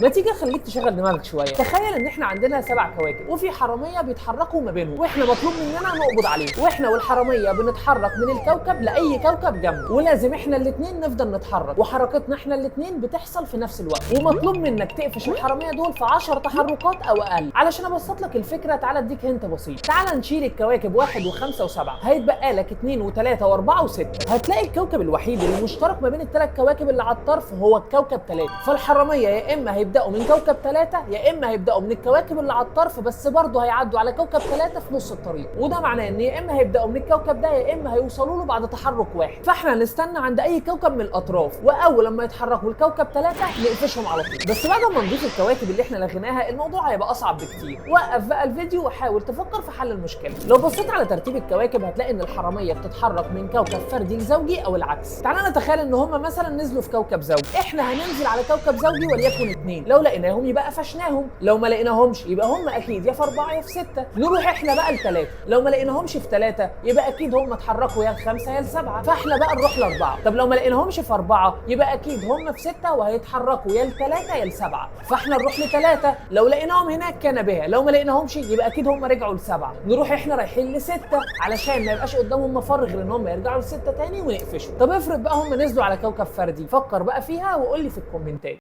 ما تيجي اخليك تشغل دماغك شويه. تخيل ان احنا عندنا 7 كواكب وفي حراميه بيتحركوا ما بينهم، واحنا مطلوب مننا نقبض عليهم، واحنا والحراميه بنتحرك من الكوكب لاي كوكب جنبه، ولازم احنا الاثنين نفضل نتحرك، وحركتنا احنا الاثنين بتحصل في نفس الوقت، ومطلوب منك تقفش الحراميه دول في 10 تحركات او اقل. علشان ابسط لك الفكره تعالى اديك هنت بسيط. تعالى نشيل الكواكب 1 و5 و7، هيتبقى لك 2 و3 و4 و6. هتلاقي الكوكب الوحيد اللي مشترك ما بين الثلاث كواكب اللي على الطرف هو الكوكب 3. فالحراميه يا اما هيبداوا من كوكب 3 يا اما هيبداوا من الكواكب اللي على الطرف، بس برضه هيعدوا على كوكب 3 في نص الطريق، وده معناه ان يا اما هيبداوا من الكوكب ده يا اما هيوصلوا له بعد تحرك واحد. فاحنا هنستنى عند اي كوكب من الاطراف، واول لما يتحركوا الكوكب 3 نقفشهم على طول. بس بعد ما نضيف الكواكب اللي احنا لغيناها الموضوع هيبقى اصعب بكتير. وقف بقى الفيديو وحاول تفكر في حل المشكله. لو بصيت على ترتيب الكواكب هتلاقي ان الحراميه بتتحرك من كوكب فردي لزوجي او العكس. تعالى نتخيل ان هم مثلا نزلوا في كوكب زوجي، احنا هننزل على كوكب زوجي وليكن 2. لو لقيناهم يبقى قفشناهم، لو ما لقيناهمش يبقى هم اكيد يا في 4 يا في 6. نروح احنا بقى ل3، لو ما لقيناهمش في 3 يبقى اكيد هم اتحركوا يا ل5 يا ل7، فاحنا بقى نروح ل4. طب لو ما لقيناهمش في 4 يبقى اكيد هم في 6 وهيتحركوا يا ل3 يا ل7، فاحنا نروح ل3. لو لقيناهم هناك كان بها، لو ما لقيناهمش يبقى اكيد هم رجعوا ل7. نروح احنا رايحين ل6 علشان ما يبقاش قدامهم مفر غير ان هم يرجعوا ل6 تاني ونقفشوا. طب افرض بقى هم نزلوا على كوكب فردي، فكر بقى فيها وقول لي في الكومنتات.